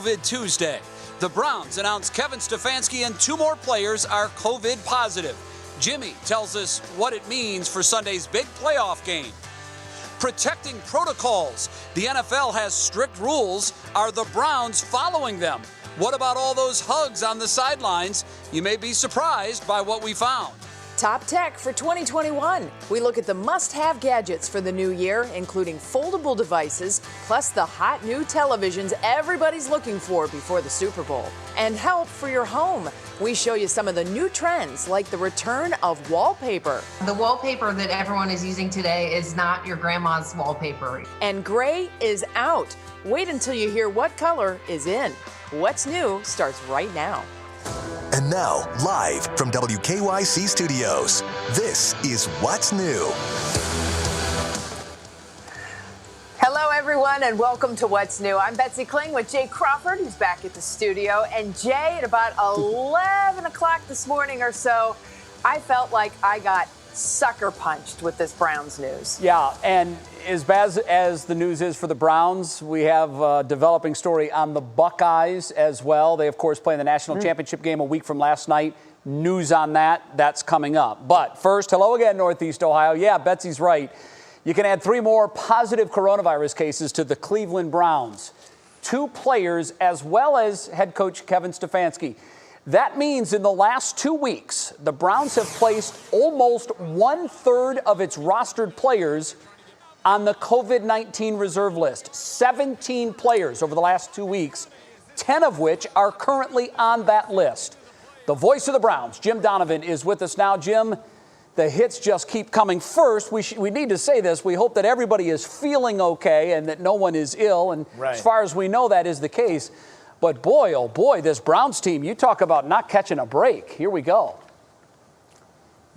COVID Tuesday. The Browns announced Kevin Stefanski and 2 more players are COVID positive. Jimmy tells us what it means for Sunday's big playoff game. Protecting protocols. The NFL has strict rules. Are the Browns following them? What about all those hugs on the sidelines? You may be surprised by what we found. Top tech for 2021. We look at the must-have gadgets for the new year, including foldable devices, plus the hot new televisions everybody's looking for before the Super Bowl. And help for your home. We show you some of the new trends, like the return of wallpaper. The wallpaper that everyone is using today is not your grandma's wallpaper. And gray is out. Wait until you hear what color is in. What's new starts right now. And now, live from WKYC Studios, this is What's New. Hello, everyone, and welcome to What's New. I'm Betsy Kling with Jay Crawford, who's back at the studio. And Jay, at about 11 o'clock this morning or so, I felt like I got sucker punched with this Browns news. Yeah, and as bad as the news is for the Browns, we have a developing story on the Buckeyes as well. They, of course, play in the national championship game a week from last night. News on that's coming up. But first, hello again, Northeast Ohio. Yeah, Betsy's right. You can add 3 more positive coronavirus cases to the Cleveland Browns. 2 players as well as head coach Kevin Stefanski. That means in the last 2 weeks, the Browns have placed almost 1/3 of its rostered players on the COVID-19 reserve list. 17 players over the last 2 weeks, 10 of which are currently on that list. The voice of the Browns, Jim Donovan, is with us now. Jim, the hits just keep coming. First, we need to say this. We hope that everybody is feeling okay and that no one is ill. And as far as we know, that is the case. But boy, oh boy, this Browns team, you talk about not catching a break. Here we go.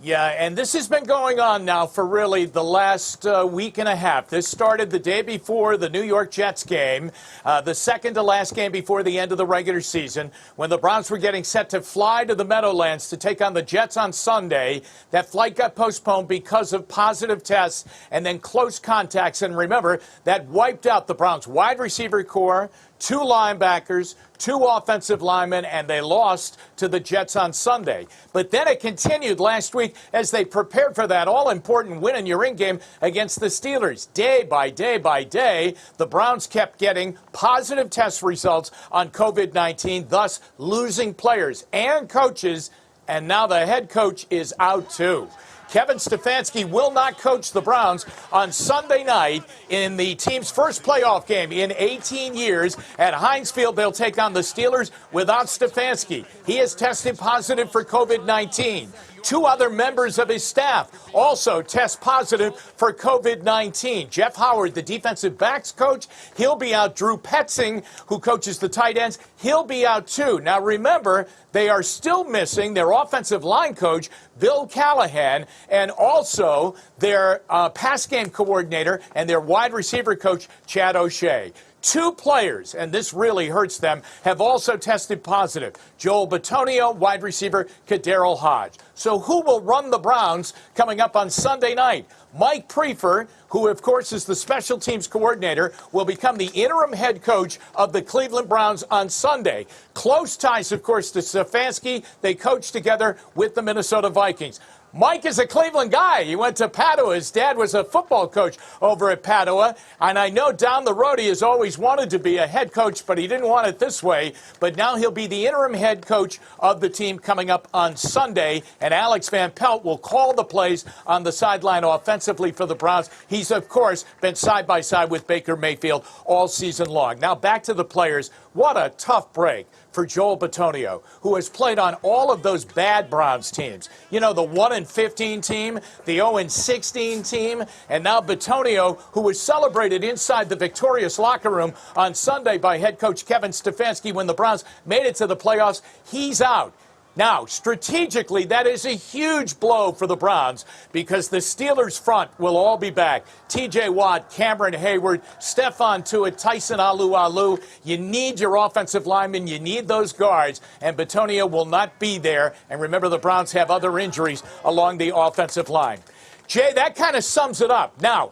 Yeah, and this has been going on now for really the last week and a half. This started the day before the New York Jets game, the second to last game before the end of the regular season, when the Browns were getting set to fly to the Meadowlands to take on the Jets on Sunday. That flight got postponed because of positive tests and then close contacts. And remember, that wiped out the Browns' wide receiver core, 2 linebackers, 2 offensive linemen, and they lost to the Jets on Sunday. But then it continued last week as they prepared for that all-important win in your in-game against the Steelers. Day by day by day, the Browns kept getting positive test results on COVID-19, thus losing players and coaches, and now the head coach is out too. Kevin Stefanski will not coach the Browns on Sunday night in the team's first playoff game in 18 years. At Heinz Field, they'll take on the Steelers without Stefanski. He has tested positive for COVID-19. 2 other members of his staff also test positive for COVID-19. Jeff Howard, the defensive backs coach, he'll be out. Drew Petzing, who coaches the tight ends, he'll be out too. Now remember, they are still missing their offensive line coach, Bill Callahan, and also their pass game coordinator and their wide receiver coach, Chad O'Shea. 2 players, and this really hurts them, have also tested positive. Joel Bitonio, wide receiver, Kaderil Hodge. So who will run the Browns coming up on Sunday night? Mike Prefer, who of course is the special teams coordinator, will become the interim head coach of the Cleveland Browns on Sunday. Close ties, of course, to Stefanski. They coached together with the Minnesota Vikings. Mike is a Cleveland guy. He went to Padua. His dad was a football coach over at Padua. And I know down the road he has always wanted to be a head coach, but he didn't want it this way. But now he'll be the interim head coach of the team coming up on Sunday. And Alex Van Pelt will call the plays on the sideline offensively for the Browns. He's, of course, been side by side with Baker Mayfield all season long. Now back to the players. What a tough break for Joel Bitonio, who has played on all of those bad Browns teams. You know, the 1-15 team, the 0-16 team, and now Bitonio, who was celebrated inside the victorious locker room on Sunday by head coach Kevin Stefanski when the Browns made it to the playoffs. He's out. Now, strategically, that is a huge blow for the Browns because the Steelers' front will all be back. T.J. Watt, Cameron Hayward, Stephon Tuitt, Tyson Alu-Alu. You need your offensive linemen. You need those guards. And Bitonio will not be there. And remember, the Browns have other injuries along the offensive line. Jay, that kind of sums it up. Now,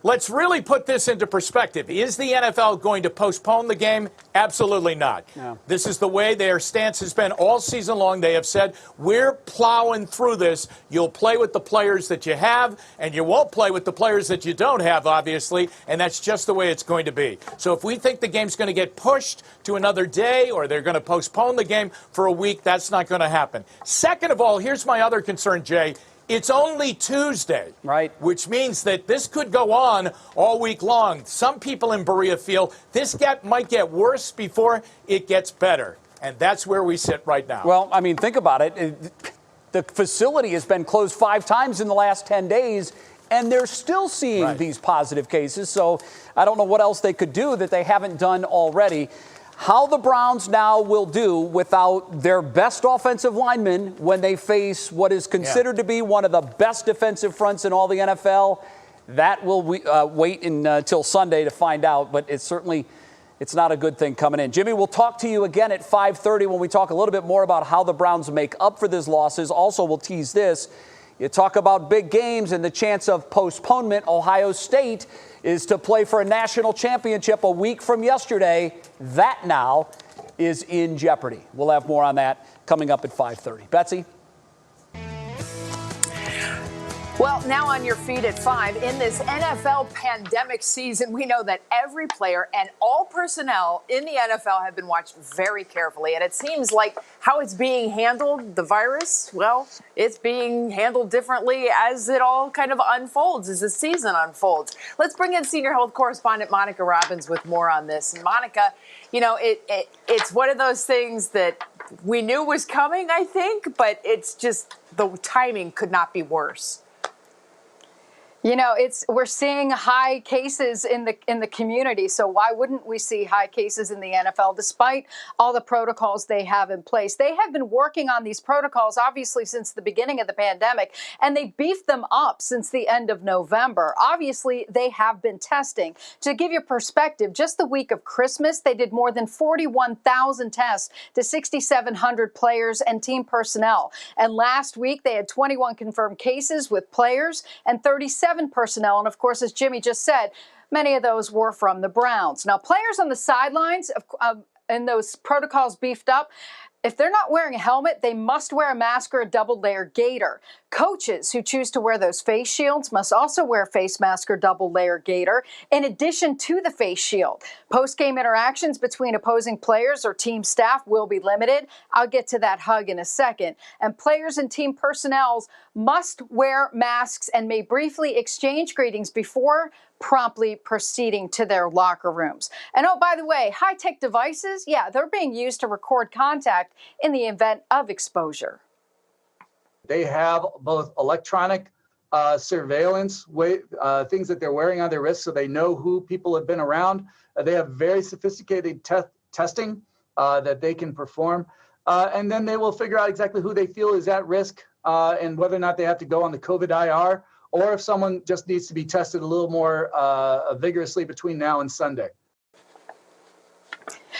Let's really put this into perspective. Is the NFL going to postpone the game? Absolutely not. No. This is the way their stance has been all season long. They have said, we're plowing through this. You'll play with the players that you have, and you won't play with the players that you don't have, obviously, and that's just the way it's going to be. So if we think the game's going to get pushed to another day or they're going to postpone the game for a week, that's not going to happen. Second of all, here's my other concern, Jay. It's only Tuesday, right? Which means that this could go on all week long. Some people in Berea feel this might get worse before it gets better, and that's where we sit right now. Well, I mean, think about it. The facility has been closed 5 times in the last 10 days, and they're still seeing these positive cases. So I don't know what else they could do that they haven't done already. How the Browns now will do without their best offensive linemen when they face what is considered to be one of the best defensive fronts in all the NFL, that will wait until Sunday to find out. But it's not a good thing coming in. Jimmy, we'll talk to you again at 5:30 when we talk a little bit more about how the Browns make up for these losses. Also, we'll tease this. You talk about big games and the chance of postponement. Ohio State is to play for a national championship a week from yesterday. That now is in jeopardy. We'll have more on that coming up at 5:30. Betsy? Well, now on your feet at 5, in this NFL pandemic season, we know that every player and all personnel in the NFL have been watched very carefully. And it seems like how it's being handled, the virus, well, it's being handled differently as it all kind of unfolds, as the season unfolds. Let's bring in senior health correspondent Monica Robbins with more on this. And Monica, you know, it's one of those things that we knew was coming, I think, but it's just the timing could not be worse. You know, we're seeing high cases in the community, so why wouldn't we see high cases in the NFL despite all the protocols they have in place? They have been working on these protocols, obviously, since the beginning of the pandemic, and they beefed them up since the end of November. Obviously, they have been testing. To give you perspective, just the week of Christmas, they did more than 41,000 tests to 6,700 players and team personnel. And last week, they had 21 confirmed cases with players and 37 personnel. And of course, as Jimmy just said, many of those were from the Browns. Now, players on the sidelines and those protocols beefed up, if they're not wearing a helmet, they must wear a mask or a double-layer gaiter. Coaches who choose to wear those face shields must also wear a face mask or double-layer gaiter, in addition to the face shield. Post-game interactions between opposing players or team staff will be limited. I'll get to that hug in a second. And players and team personnel must wear masks and may briefly exchange greetings before promptly proceeding to their locker rooms. And oh, by the way, high-tech devices, they're being used to record contact in the event of exposure. They have both electronic surveillance, things that they're wearing on their wrists so they know who people have been around. They have very sophisticated testing that they can perform. And then they will figure out exactly who they feel is at risk and whether or not they have to go on the COVID IR, or if someone just needs to be tested a little more vigorously between now and Sunday.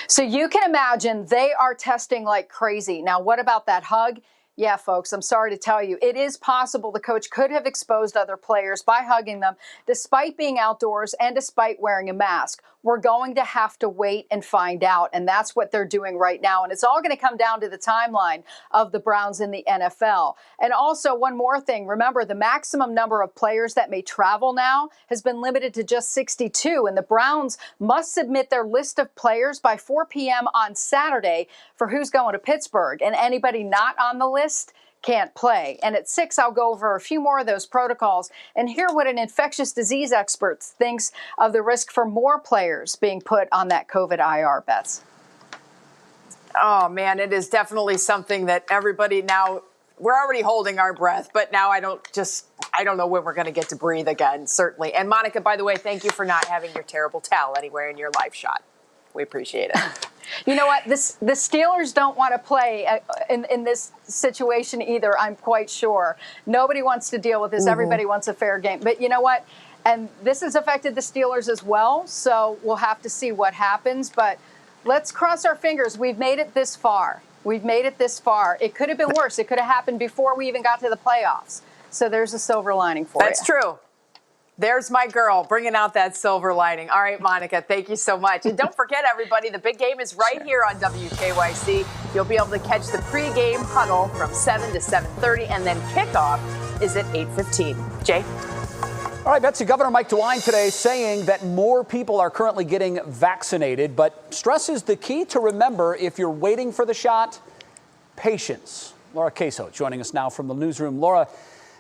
So you can imagine they are testing like crazy. Now, what about that hug? Yeah, folks, I'm sorry to tell you, it is possible the coach could have exposed other players by hugging them, despite being outdoors and despite wearing a mask. We're going to have to wait and find out, and that's what they're doing right now. And it's all going to come down to the timeline of the Browns in the NFL. And also, one more thing, remember, the maximum number of players that may travel now has been limited to just 62, and the Browns must submit their list of players by 4 p.m. on Saturday for who's going to Pittsburgh. And anybody not on the list can't play. And at 6, I'll go over a few more of those protocols and hear what an infectious disease expert thinks of the risk for more players being put on that COVID IR, Bets. Oh, man, it is definitely something that everybody now, we're already holding our breath, but now I don't know when we're going to get to breathe again, certainly. And Monica, by the way, thank you for not having your terrible towel anywhere in your live shot. We appreciate it. You know what? The Steelers don't want to play in this situation either, I'm quite sure. Nobody wants to deal with this. Mm-hmm. Everybody wants a fair game. But you know what? And this has affected the Steelers as well, so we'll have to see what happens. But let's cross our fingers. We've made it this far. It could have been worse. It could have happened before we even got to the playoffs. So there's a silver lining for you. That's true. There's my girl bringing out that silver lining. All right, Monica, thank you so much. And don't forget, everybody, the big game is right here on WKYC. You'll be able to catch the pregame huddle from 7 to 7:30, and then kickoff is at 8:15. Jay? All right, Betsy, Governor Mike DeWine today saying that more people are currently getting vaccinated, but stresses the key to remember if you're waiting for the shot, patience. Laura Queso joining us now from the newsroom. Laura,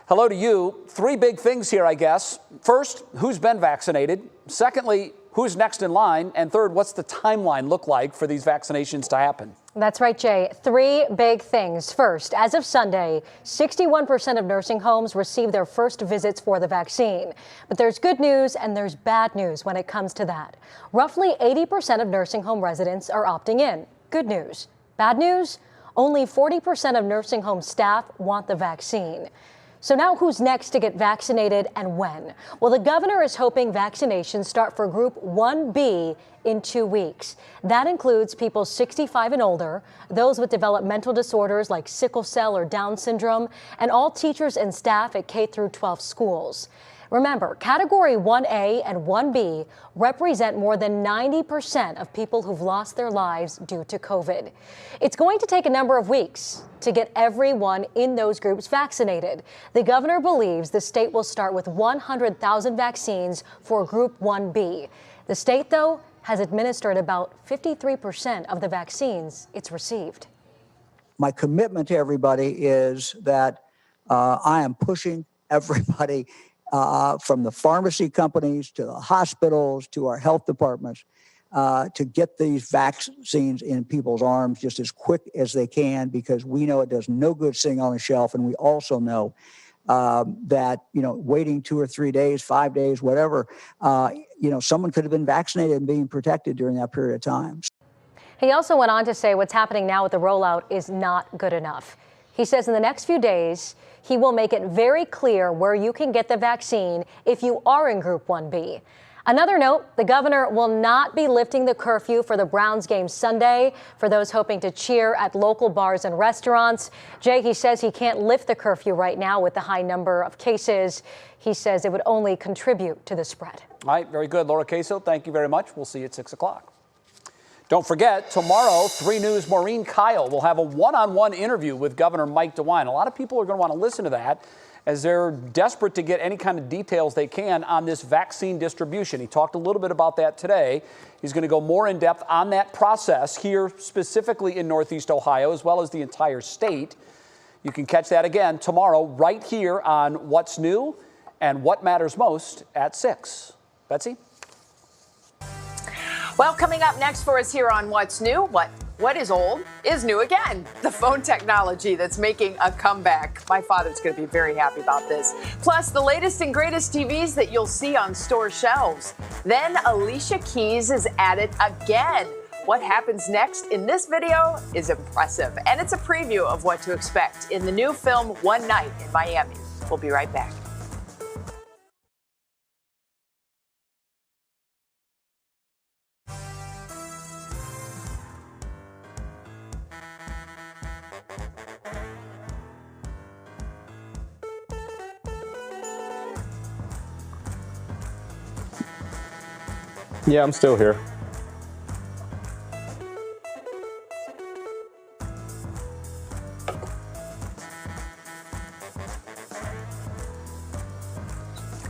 hello to you. Three big things here, I guess. First, who's been vaccinated? Secondly, who's next in line? And third, what's the timeline look like for these vaccinations to happen? That's right, Jay. Three big things. First, as of Sunday, 61% of nursing homes received their first visits for the vaccine. But there's good news and there's bad news when it comes to that. Roughly 80% of nursing home residents are opting in. Good news. Bad news? Only 40% of nursing home staff want the vaccine. So now who's next to get vaccinated and when? Well, the governor is hoping vaccinations start for Group 1B in 2 weeks. That includes people 65 and older, those with developmental disorders like sickle cell or Down syndrome, and all teachers and staff at K through 12 schools. Remember, Category 1A and 1B represent more than 90% of people who've lost their lives due to COVID. It's going to take a number of weeks to get everyone in those groups vaccinated. The governor believes the state will start with 100,000 vaccines for Group 1B. The state, though, has administered about 53% of the vaccines it's received. My commitment to everybody is that I am pushing everybody from the pharmacy companies to the hospitals to our health departments to get these vaccines in people's arms just as quick as they can, because we know it does no good sitting on the shelf. And we also know that, waiting 2 or 3 days, 5 days, whatever, someone could have been vaccinated and being protected during that period of time. He also went on to say what's happening now with the rollout is not good enough. He says in the next few days, he will make it very clear where you can get the vaccine if you are in Group 1B. Another note, the governor will not be lifting the curfew for the Browns game Sunday for those hoping to cheer at local bars and restaurants. Jay, he says he can't lift the curfew right now with the high number of cases. He says it would only contribute to the spread. All right, very good. Laura Queso, thank you very much. We'll see you at 6 o'clock. Don't forget, tomorrow, 3 News' Maureen Kyle will have a one-on-one interview with Governor Mike DeWine. A lot of people are going to want to listen to that as they're desperate to get any kind of details they can on this vaccine distribution. He talked a little bit about that today. He's going to go more in depth on that process here, specifically in Northeast Ohio, as well as the entire state. You can catch that again tomorrow right here on What's New and What Matters Most at 6. Betsy? Well, coming up next for us here on What's New, what is old is new again. The phone technology that's making a comeback. My father's going to be very happy about this. Plus, the latest and greatest TVs that you'll see on store shelves. Then Alicia Keys is at it again. What happens next in this video is impressive, and it's a preview of what to expect in the new film One Night in Miami. We'll be right back. Yeah, I'm still here.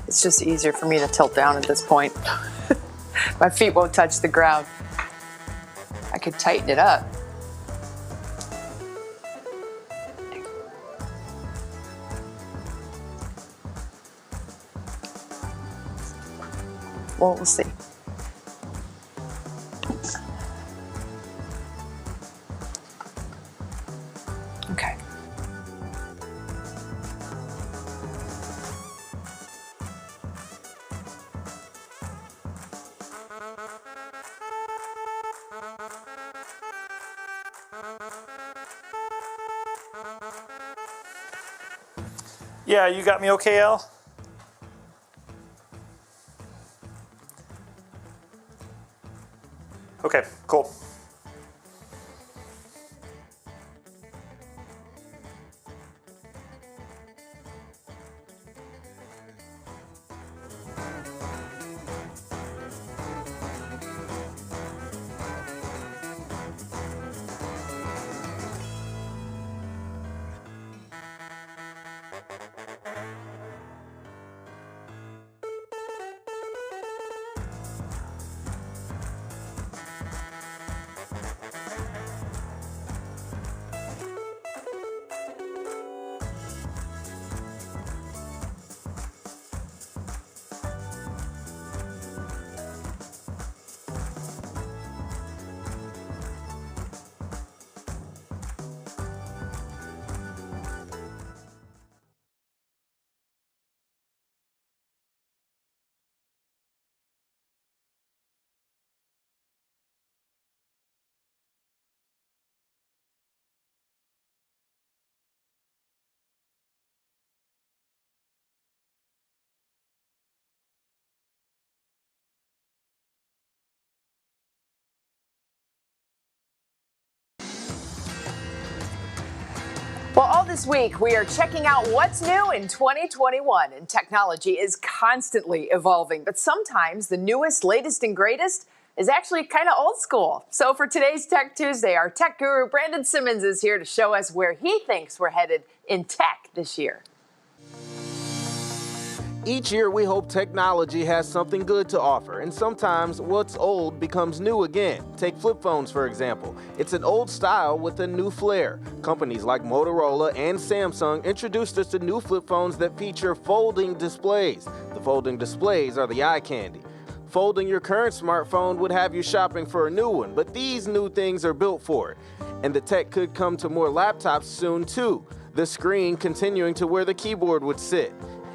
It's just easier for me to tilt down at this point. My feet won't touch the ground. I could tighten it up. Well, we'll see. Okay. Yeah, you got me okay, Al? Okay, cool. Well, all this week, we are checking out what's new in 2021, and technology is constantly evolving. But sometimes the newest, latest, and greatest is actually kind of old school. So for today's Tech Tuesday, our tech guru, Brandon Simmons, is here to show us where he thinks we're headed in tech this year. Each year, we hope technology has something good to offer, and sometimes what's old becomes new again. Take flip phones, for example. It's an old style with a new flair. Companies like Motorola and Samsung introduced us to new flip phones that feature folding displays. The folding displays are the eye candy. Folding your current smartphone would have you shopping for a new one, but these new things are built for it. And the tech could come to more laptops soon, too. The screen continuing to where the keyboard would sit.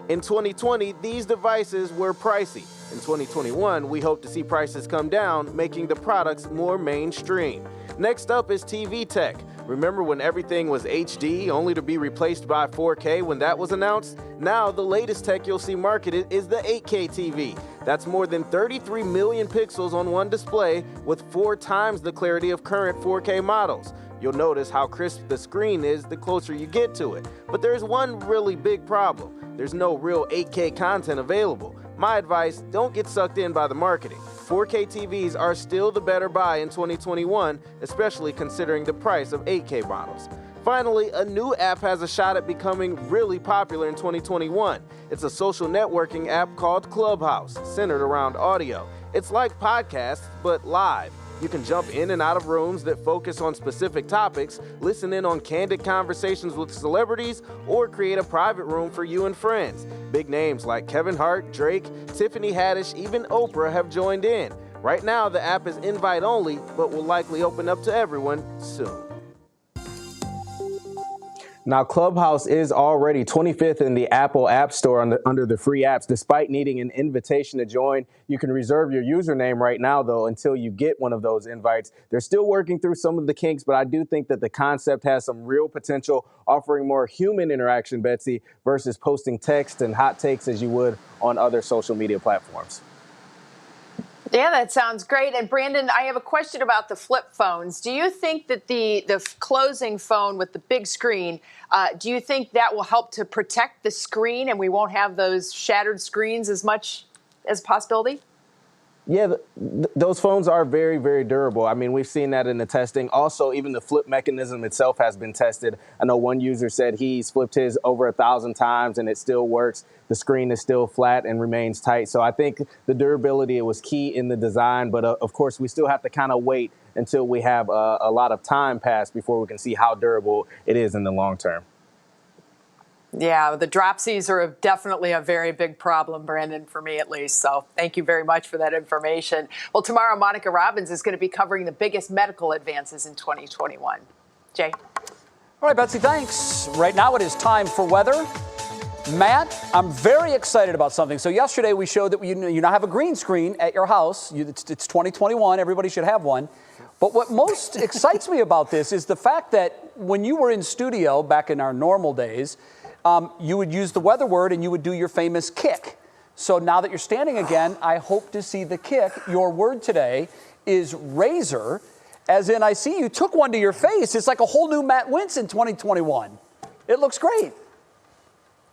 In 2020, these devices were pricey. In 2021, we hope to see prices come down, making the products more mainstream. Next up is TV tech. Remember when everything was HD, only to be replaced by 4K when that was announced? Now, the latest tech you'll see marketed is the 8K TV. That's more than 33 million pixels on one display, with 4 times the clarity of current 4K models. You'll notice how crisp the screen is the closer you get to it. But there's one really big problem. There's no real 8K content available. My advice, don't get sucked in by the marketing. 4K TVs are still the better buy in 2021, especially considering the price of 8K models. Finally, a new app has a shot at becoming really popular in 2021. It's a social networking app called Clubhouse, centered around audio. It's like podcasts, but live. You can jump in and out of rooms that focus on specific topics, listen in on candid conversations with celebrities, or create a private room for you and friends. Big names like Kevin Hart, Drake, Tiffany Haddish, even Oprah have joined in. Right now, the app is invite only, but will likely open up to everyone soon. Now, Clubhouse is already 25th in the Apple App Store under the free apps. Despite needing an invitation to join, you can reserve your username right now, though, until you get one of those invites. They're still working through some of the kinks, but I do think that the concept has some real potential, offering more human interaction, Betsy, versus posting text and hot takes as you would on other social media platforms. Yeah, that sounds great. And Brandon, I have a question about the flip phones. Do you think that the closing phone with the big screen, do you think that will help to protect the screen and we won't have those shattered screens as much as a possibility? Yeah, those phones are very, very durable. I mean, we've seen that in the testing. Also, even the flip mechanism itself has been tested. I know one user said he's flipped his over 1,000 times and it still works. The screen is still flat and remains tight. So I think the durability was key in the design. But of course, we still have to kind of wait until we have a lot of time pass before we can see how durable it is in the long term. Yeah, the dropsies are definitely a very big problem, Brandon, for me at least. So thank you very much for that information. Well, tomorrow, Monica Robbins is going to be covering the biggest medical advances in 2021. Jay? All right, Betsy, thanks. Right now it is time for weather. Matt, I'm very excited about something. So yesterday we showed that you now have a green screen at your house. It's 2021. Everybody should have one. But what most excites me about this is the fact that when you were in studio back in our normal days, you would use the weather word and you would do your famous kick. So now that you're standing again, I hope to see the kick. Your word today is razor, as in I see you took one to your face. It's like a whole new Matt Wentz in 2021. It looks great.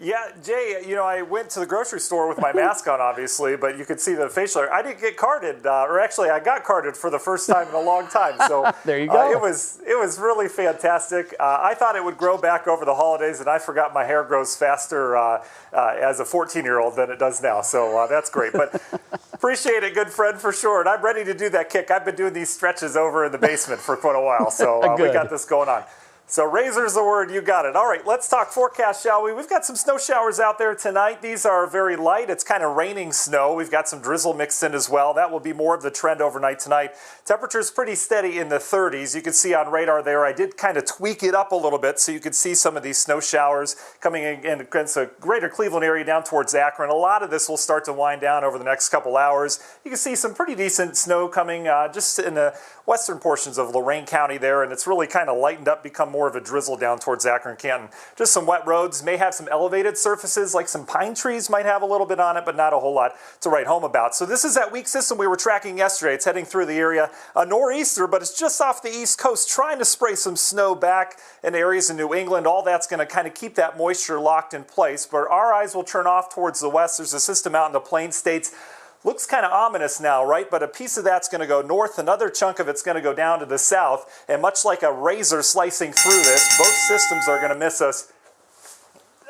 Yeah, Jay, I went to the grocery store with my mask on, obviously, but you could see the facial hair. I didn't get carded, or actually I got carded for the first time in a long time. So there you go. It was really fantastic. I thought it would grow back over the holidays, and I forgot my hair grows faster as a 14-year-old than it does now. So that's great. But appreciate it, good friend, for sure. And I'm ready to do that kick. I've been doing these stretches over in the basement for quite a while, so we got this going on. So razor's the word, you got it. All right, let's talk forecast, shall we? We've got some snow showers out there tonight. These are very light. It's kind of raining snow. We've got some drizzle mixed in as well. That will be more of the trend overnight tonight. Temperature's pretty steady in the 30s. You can see on radar there, I did kind of tweak it up a little bit so you could see some of these snow showers coming in against the greater Cleveland area down towards Akron. A lot of this will start to wind down over the next couple hours. You can see some pretty decent snow coming just in the western portions of Lorain County there, and it's really kind of lightened up, become more more of a drizzle down towards Akron, Canton. Just some wet roads, may have some elevated surfaces, like some pine trees might have a little bit on it, but not a whole lot to write home about. So this is that weak system we were tracking yesterday. It's heading through the area. A nor'easter, but it's just off the east coast, trying to spray some snow back in areas in New England. All that's going to kind of keep that moisture locked in place. But our eyes will turn off towards the west. There's a system out in the Plain States. Looks kind of ominous now, right? But a piece of that's going to go north, another chunk of it's going to go down to the south, and much like a razor slicing through this, both systems are going to miss us.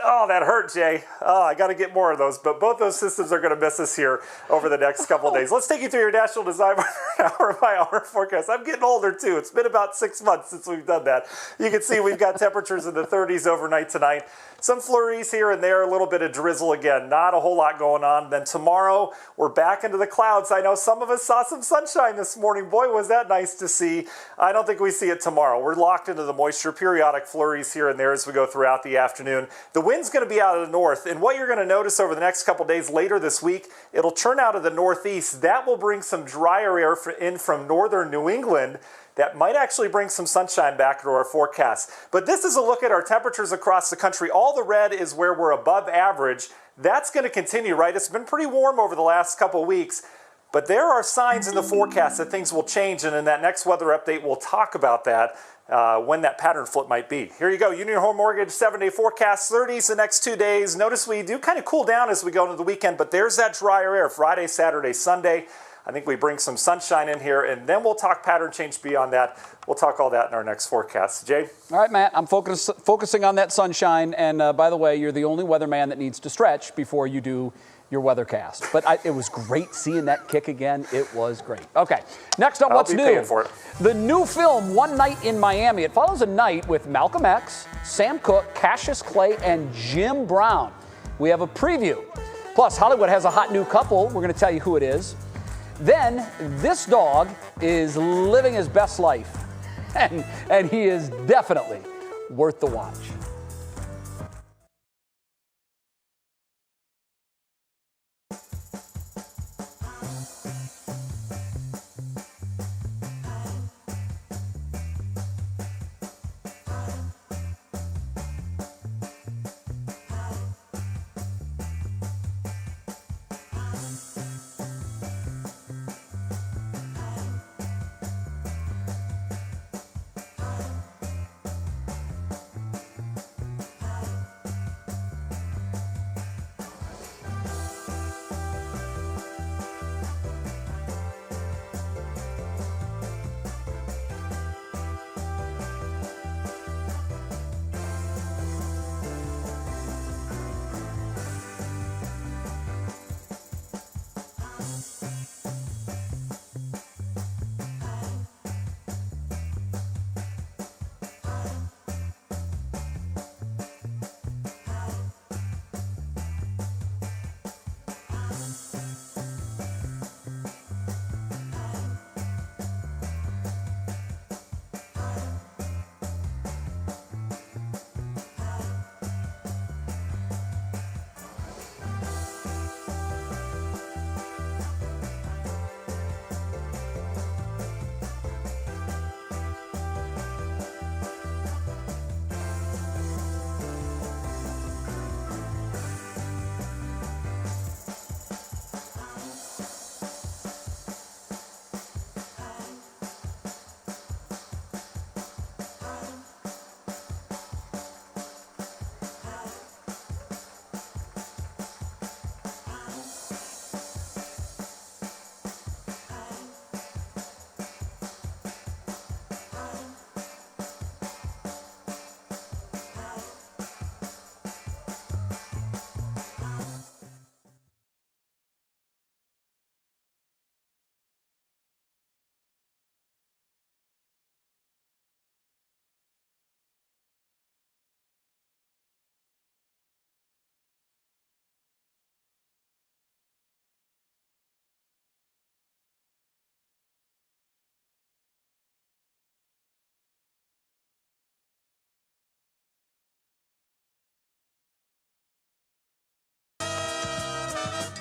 Oh, that hurt, Jay. Oh, I got to get more of those. But both those systems are going to miss us here over the next couple of days. Let's take you through your National Design hour-by-hour forecast. I'm getting older, too. It's been about 6 months since we've done that. You can see we've got temperatures in the 30s overnight tonight. Some flurries here and there, a little bit of drizzle again. Not a whole lot going on. Then tomorrow, we're back into the clouds. I know some of us saw some sunshine this morning. Boy, was that nice to see. I don't think we see it tomorrow. We're locked into the moisture, periodic flurries here and there as we go throughout the afternoon. The wind's going to be out of the north, and what you're going to notice over the next couple days later this week, it'll turn out of the northeast. That will bring some drier air in from northern New England. That might actually bring some sunshine back into our forecast. But this is a look at our temperatures across the country. All the red is where we're above average. That's going to continue, right? It's been pretty warm over the last couple of weeks. But there are signs in the forecast that things will change, and in that next weather update, we'll talk about that, when that pattern flip might be. Here you go, Union Home Mortgage 7-day forecast, 30s the next 2 days. Notice we do kind of cool down as we go into the weekend, but there's that drier air Friday, Saturday, Sunday. I think we bring some sunshine in here, and then we'll talk pattern change beyond that. We'll talk all that in our next forecast. Jay? All right, Matt, I'm focusing on that sunshine, and by the way, you're the only weatherman that needs to stretch before you do your weathercast. But it was great seeing that kick again. It was great. Okay, next up, what's new? I'll be paying for it. The new film, One Night in Miami. It follows a night with Malcolm X, Sam Cooke, Cassius Clay, and Jim Brown. We have a preview. Plus, Hollywood has a hot new couple. We're going to tell you who it is. Then, this dog is living his best life, and he is definitely worth the watch.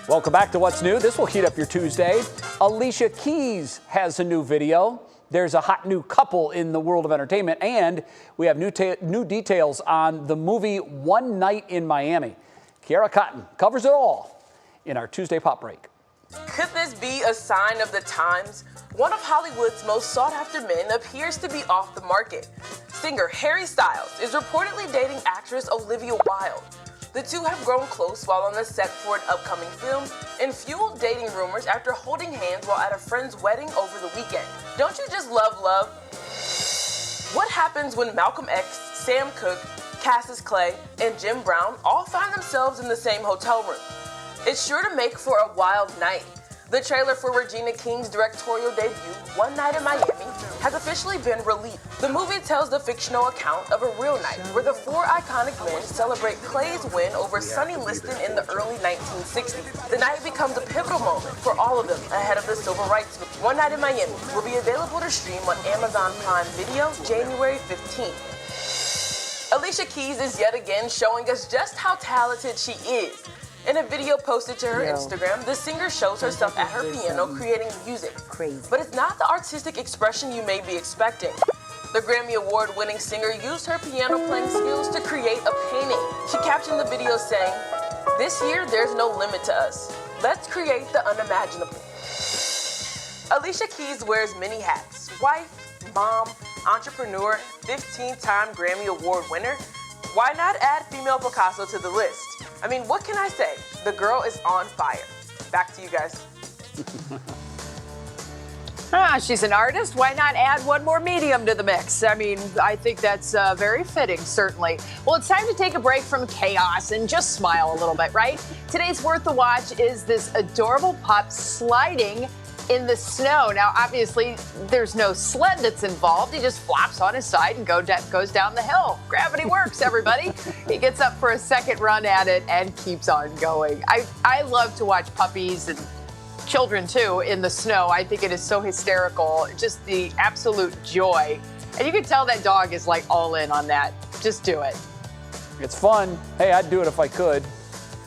Welcome back to What's New. This will heat up your Tuesday. Alicia Keys has a new video. there's a hot new couple in the world of entertainment, and we have new details on the movie One Night in Miami. Kiara Cotton covers it all in our Tuesday Pop Break. Could this be a sign of the times? One of Hollywood's most sought-after men appears to be off the market. Singer Harry Styles is reportedly dating actress Olivia Wilde. The two have grown close while on the set for an upcoming film and fueled dating rumors after holding hands while at a friend's wedding over the weekend. Don't you just love love? What happens when Malcolm X, Sam Cooke, Cassius Clay, and Jim Brown all find themselves in the same hotel room? It's sure to make for a wild night. The trailer for Regina King's directorial debut, One Night in Miami, has officially been released. The movie tells the fictional account of a real night where the four iconic men celebrate Clay's win over Sonny Liston in the early 1960s. The night becomes a pivotal moment for all of them ahead of the civil rights movement. One Night in Miami will be available to stream on Amazon Prime Video January 15th. Alicia Keys is yet again showing us just how talented she is. In a video posted to her Instagram, the singer shows herself at her piano creating music. But it's not the artistic expression you may be expecting. The Grammy Award-winning singer used her piano playing skills to create a painting. She captioned the video saying, "This year, there's no limit to us. Let's create the unimaginable." Alicia Keys wears many hats: wife, mom, entrepreneur, 15-time Grammy Award winner. Why not add female Picasso to the list? I mean, what can I say? The girl is on fire. Back to you guys. She's an artist. Why not add one more medium to the mix? I mean, I think that's very fitting, certainly. Well, it's time to take a break from chaos and just smile a little bit, right? Today's Worth the Watch is this adorable pup sliding in the snow. Now, obviously, there's no sled that's involved. He just flops on his side and goes down the hill. Gravity works, everybody. He gets up for a second run at it and keeps on going. I love to watch puppies and children, too, in the snow. I think it is so hysterical. Just the absolute joy. And you can tell that dog is like all in on that. Just do it. It's fun. Hey, I'd do it if I could.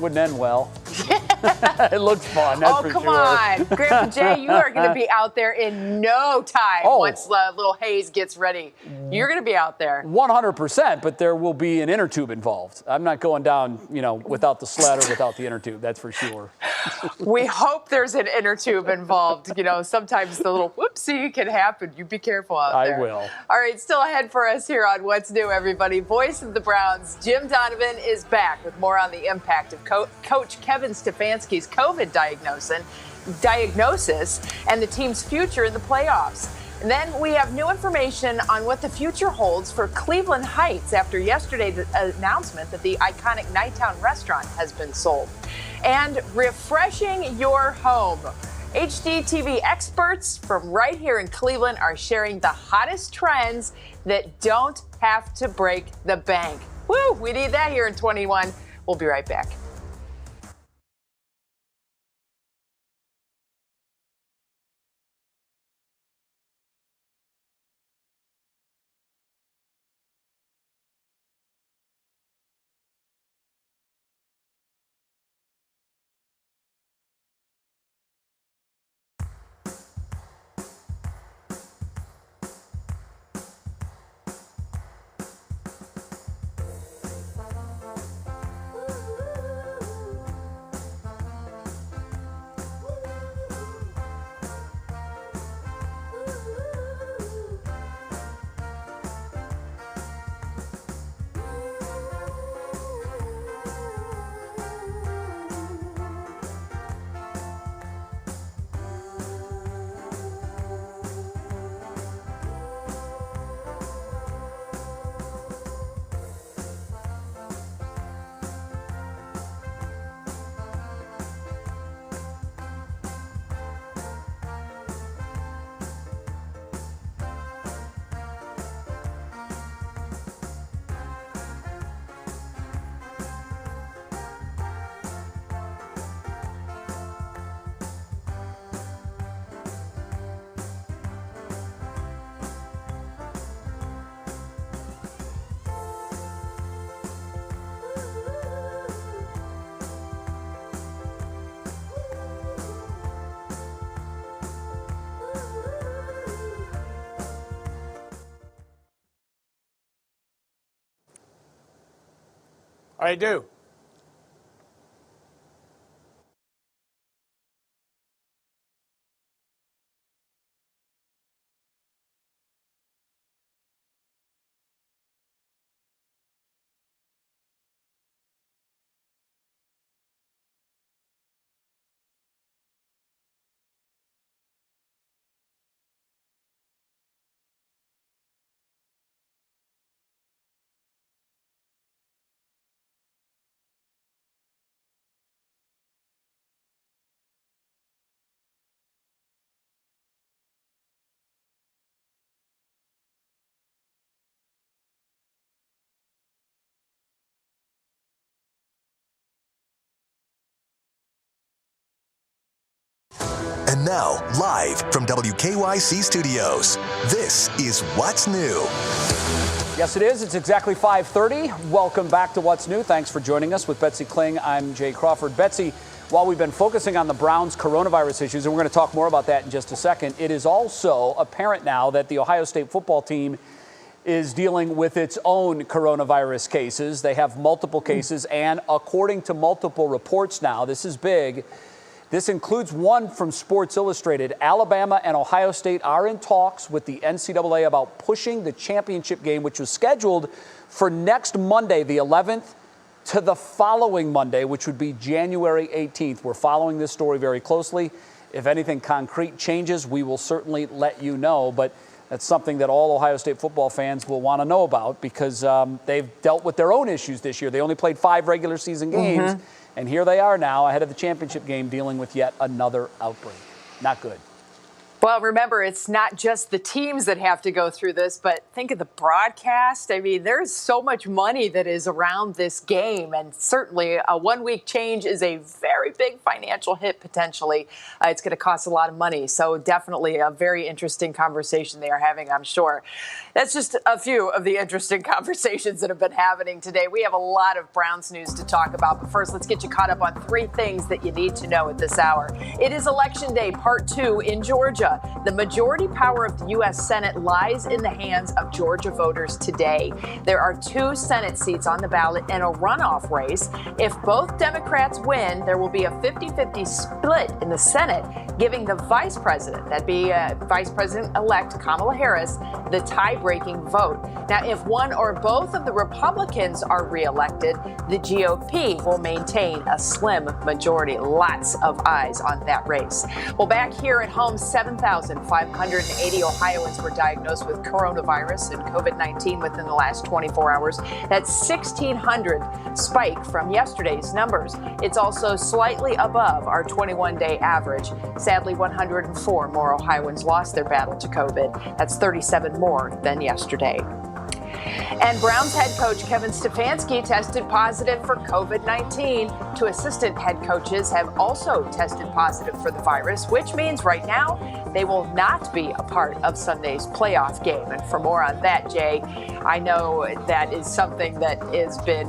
Wouldn't end well. It looks fun, that's for sure. Oh, come on. Grandpa Jay, you are going to be out there in no time once little Hayes gets ready. You're going to be out there. 100%, but there will be an inner tube involved. I'm not going down, without the sled or without the inner tube, that's for sure. We hope there's an inner tube involved. Sometimes the little whoopsie can happen. You be careful out there. I will. All right, still ahead for us here on What's New, everybody. Voice of the Browns, Jim Donovan, is back with more on the impact of Coach Kevin Stefanski's COVID diagnosis and the team's future in the playoffs. And then we have new information on what the future holds for Cleveland Heights after yesterday's announcement that the iconic Nighttown restaurant has been sold. And refreshing your home. HD TV experts from right here in Cleveland are sharing the hottest trends that don't have to break the bank. Woo, we need that here in 21. We'll be right back. I do. And now, live from WKYC Studios, this is What's New. Yes, it is. It's exactly 5:30. Welcome back to What's New. Thanks for joining us with Betsy Kling. I'm Jay Crawford. Betsy, while we've been focusing on the Browns' coronavirus issues, and we're going to talk more about that in just a second, it is also apparent now that the Ohio State football team is dealing with its own coronavirus cases. They have multiple cases, and according to multiple reports now, this is big. This includes one from Sports Illustrated. Alabama and Ohio State are in talks with the NCAA about pushing the championship game, which was scheduled for next Monday, the 11th, to the following Monday, which would be January 18th. We're following this story very closely. If anything concrete changes, we will certainly let you know. But that's something that all Ohio State football fans will want to know about because they've dealt with their own issues this year. They only played 5 regular season games. And here they are now ahead of the championship game dealing with yet another outbreak. Not good. Well, remember, it's not just the teams that have to go through this, but think of the broadcast. I mean, there's so much money that is around this game, and certainly a 1-week change is a very big financial hit potentially. It's going to cost a lot of money, so definitely a very interesting conversation they are having, I'm sure. That's just a few of the interesting conversations that have been happening today. We have a lot of Browns news to talk about, but first, let's get you caught up on 3 things that you need to know at this hour. It is Election Day, Part 2 in Georgia. The majority power of the U.S. Senate lies in the hands of Georgia voters today. There are 2 Senate seats on the ballot and a runoff race. If both Democrats win, there will be a 50-50 split in the Senate, giving the vice president, that'd be Vice President-elect Kamala Harris, the tie-breaking vote. Now, if one or both of the Republicans are reelected, the GOP will maintain a slim majority. Lots of eyes on that race. Well, back here at home, 7,580 Ohioans were diagnosed with coronavirus and COVID-19 within the last 24 hours. That's 1,600 spike from yesterday's numbers. It's also slightly above our 21-day average. Sadly, 104 more Ohioans lost their battle to COVID. That's 37 more than yesterday. And Browns head coach Kevin Stefanski tested positive for COVID-19. 2 assistant head coaches have also tested positive for the virus, which means right now they will not be a part of Sunday's playoff game. And for more on that, Jay, I know that is something that has been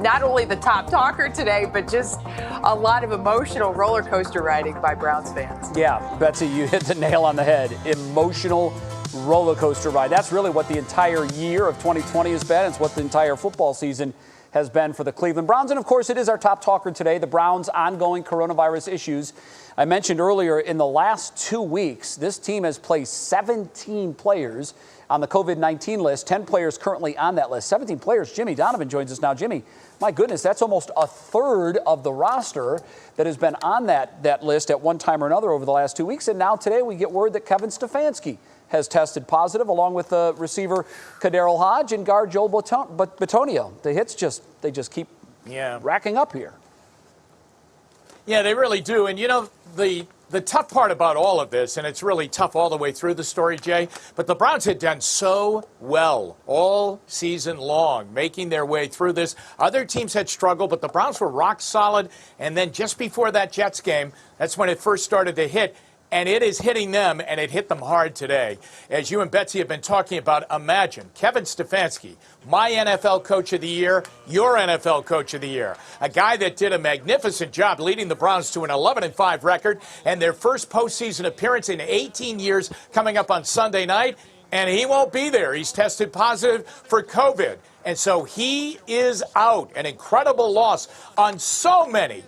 not only the top talker today, but just a lot of emotional roller coaster riding by Browns fans. Yeah, Betsy, you hit the nail on the head. Emotional roller coaster ride. That's really what the entire year of 2020 has been. It's what the entire football season has been for the Cleveland Browns. And of course, it is our top talker today, the Browns' ongoing coronavirus issues. I mentioned earlier, in the last 2 weeks, this team has placed 17 players on the COVID-19 list, 10 players currently on that list. 17 players. Jimmy Donovan joins us now. Jimmy, my goodness, that's almost a third of the roster that has been on that list at one time or another over the last 2 weeks. And now today we get word that Kevin Stefanski has tested positive, along with the receiver Kaderil Hodge and guard Joel Bitonio. The hits they just keep racking up here. Yeah, they really do. And, you know, the tough part about all of this, and it's really tough all the way through the story, Jay, but the Browns had done so well all season long, making their way through this. Other teams had struggled, but the Browns were rock solid. And then just before that Jets game, that's when it first started to hit. And it is hitting them, and it hit them hard today. As you and Betsy have been talking about, imagine Kevin Stefanski, my NFL Coach of the Year, your NFL Coach of the Year, a guy that did a magnificent job leading the Browns to an 11-5 record and their first postseason appearance in 18 years coming up on Sunday night, and he won't be there. He's tested positive for COVID. And so he is out. An incredible loss on so many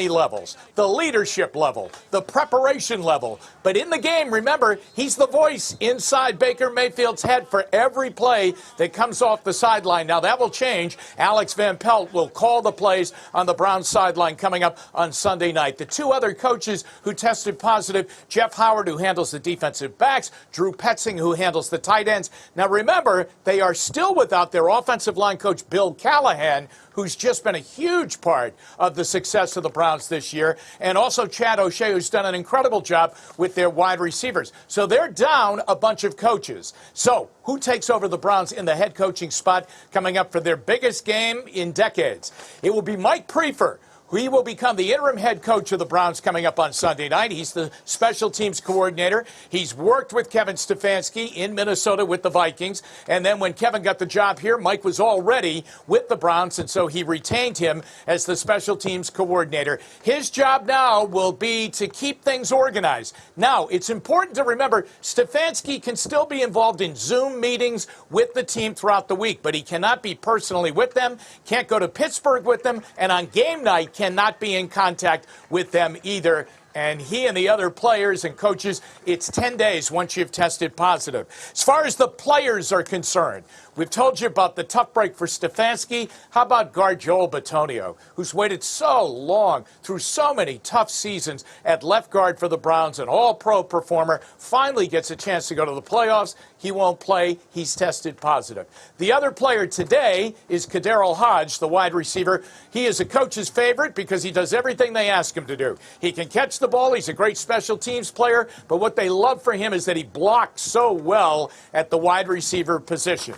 levels. The leadership level, the preparation level. But in the game, remember, he's the voice inside Baker Mayfield's head for every play that comes off the sideline. Now, that will change. Alex Van Pelt will call the plays on the Browns sideline coming up on Sunday night. The two other coaches who tested positive, Jeff Howard, who handles the defensive backs, Drew Petzing, who handles the tight ends. Now, remember, they are still without their offensive line coach, Bill Callahan, who's just been a huge part of the success of the Browns this year, and also Chad O'Shea, who's done an incredible job with their wide receivers. So they're down a bunch of coaches. So who takes over the Browns in the head coaching spot coming up for their biggest game in decades? It will be Mike Prefer. He will become the interim head coach of the Browns coming up on Sunday night. He's the special teams coordinator. He's worked with Kevin Stefanski in Minnesota with the Vikings. And then when Kevin got the job here, Mike was already with the Browns, and so he retained him as the special teams coordinator. His job now will be to keep things organized. Now, it's important to remember Stefanski can still be involved in Zoom meetings with the team throughout the week, but he cannot be personally with them, can't go to Pittsburgh with them, and on game night cannot be in contact with them either. And he and the other players and coaches, it's 10 days once you've tested positive. As far as the players are concerned, we've told you about the tough break for Stefanski. How about guard Joel Bitonio, who's waited so long through so many tough seasons at left guard for the Browns, an all-pro performer, finally gets a chance to go to the playoffs. He won't play. He's tested positive. The other player today is Kaderil Hodge, the wide receiver. He is a coach's favorite because he does everything they ask him to do. He can catch the ball. He's a great special teams player. But what they love for him is that he blocks so well at the wide receiver position.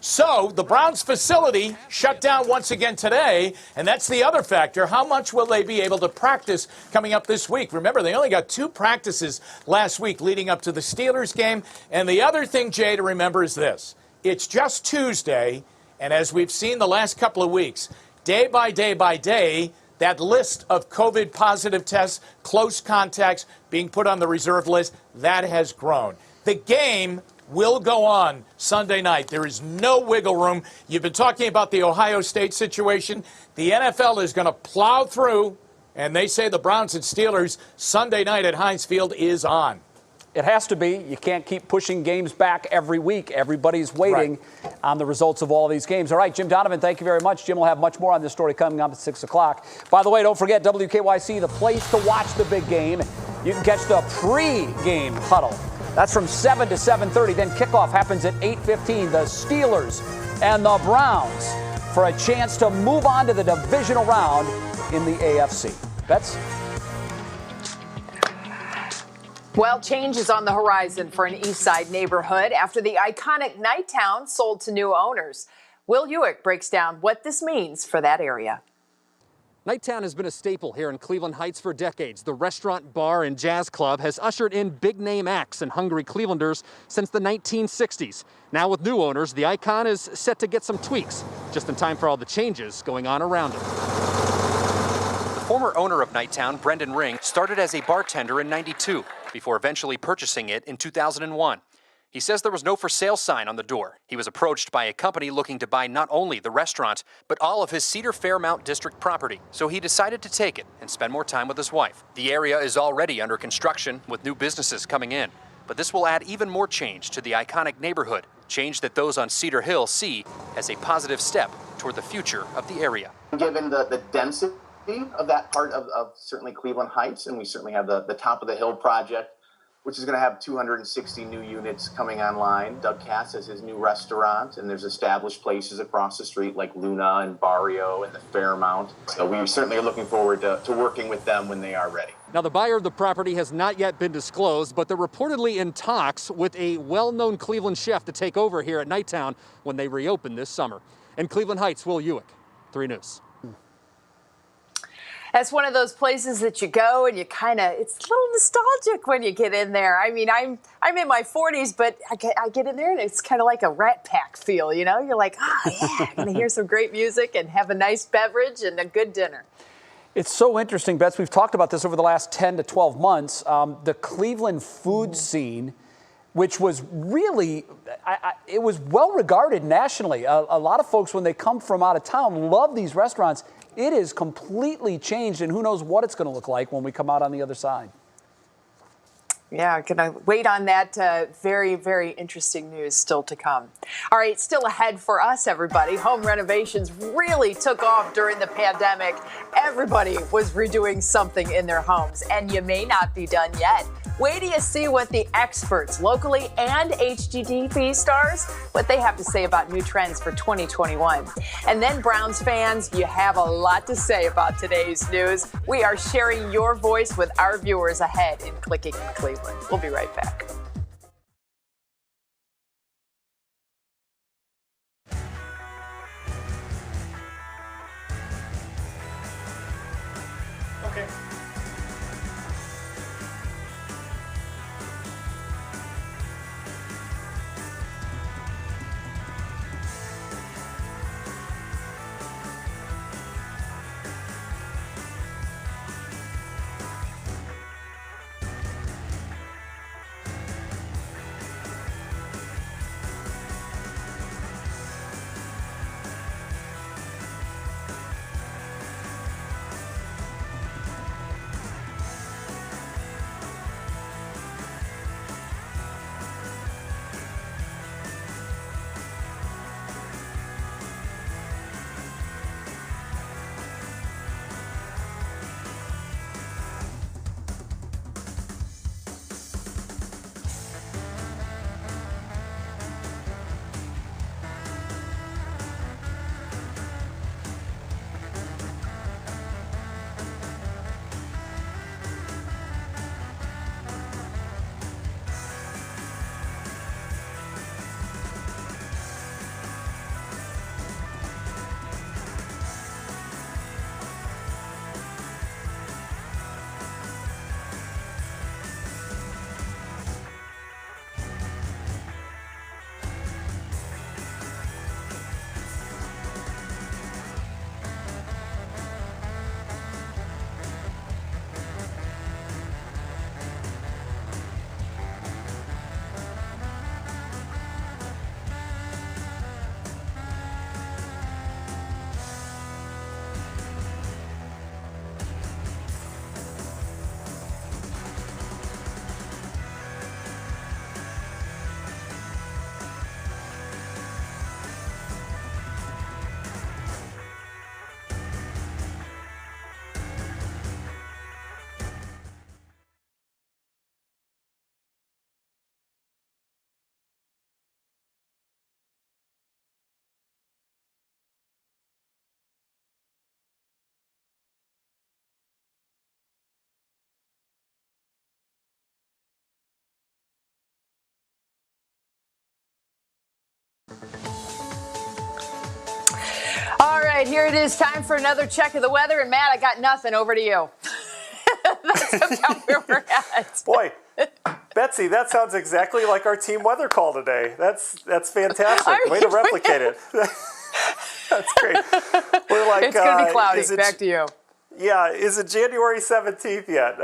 So the Browns facility shut down once again today, and that's the other factor. How much will they be able to practice coming up this week? Remember, they only got 2 practices last week leading up to the Steelers game. And the other thing, Jay, to remember is this. It's just Tuesday, and as we've seen the last couple of weeks, day by day by day, that list of COVID positive tests, close contacts being put on the reserve list, that has grown. The game will go on Sunday night. There is no wiggle room. You've been talking about the Ohio State situation. The NFL is going to plow through, and they say the Browns and Steelers Sunday night at Heinz Field is on. It has to be. You can't keep pushing games back every week. Everybody's waiting on the results of all these games. All right, Jim Donovan, thank you very much. Jim will have much more on this story coming up at 6 o'clock. By the way, don't forget WKYC, the place to watch the big game. You can catch the pre-game huddle. That's from 7 to 7:30. Then kickoff happens at 8:15. The Steelers and the Browns for a chance to move on to the divisional round in the AFC. Bets? Well, change is on the horizon for an East Side neighborhood after the iconic Nighttown sold to new owners. Will Hewitt breaks down what this means for that area. Nighttown has been a staple here in Cleveland Heights for decades. The restaurant, bar, and jazz club has ushered in big-name acts and hungry Clevelanders since the 1960s. Now with new owners, the icon is set to get some tweaks, just in time for all the changes going on around it. The former owner of Nighttown, Brendan Ring, started as a bartender in '92 before eventually purchasing it in 2001. He says there was no for sale sign on the door. He was approached by a company looking to buy not only the restaurant, but all of his Cedar Fairmount District property. So he decided to take it and spend more time with his wife. The area is already under construction with new businesses coming in. But this will add even more change to the iconic neighborhood, change that those on Cedar Hill see as a positive step toward the future of the area. Given the density of that part of certainly Cleveland Heights, and we certainly have the Top of the Hill project, which is going to have 260 new units coming online. Doug Cass has his new restaurant, and there's established places across the street like Luna and Barrio and the Fairmount. So we certainly are looking forward to working with them when they are ready. Now, the buyer of the property has not yet been disclosed, but they're reportedly in talks with a well-known Cleveland chef to take over here at Nighttown when they reopen this summer. In Cleveland Heights, Will Hewitt, 3 News. That's one of those places that you go and you it's a little nostalgic when you get in there. I mean, I'm in my 40s, but I get in there and it's kind of like a Rat Pack feel, you know? You're like, yeah, I'm going to hear some great music and have a nice beverage and a good dinner. It's so interesting, Bets. We've talked about this over the last 10 to 12 months. The Cleveland food scene which was really, it was well regarded nationally. A lot of folks, when they come from out of town, love these restaurants. It is completely changed, and who knows what it's going to look like when we come out on the other side. Yeah, gonna wait on that. Very, very interesting news still to come. All right, still ahead for us, everybody. Home renovations really took off during the pandemic. Everybody was redoing something in their homes, and you may not be done yet. Wait till you see what the experts, locally and HGTV stars, what they have to say about new trends for 2021. And then, Browns fans, you have a lot to say about today's news. We are sharing your voice with our viewers ahead in Clicking in Cleveland. We'll be right back. Okay. All right, here it is. Time for another check of the weather. And Matt, I got nothing. Over to you. That's about where we're at. Boy, Betsy, that sounds exactly like our team weather call today. That's fantastic. Way to replicate it. That's great. We're like, it's going to be cloudy. Back to you. Yeah, is it January 17th yet?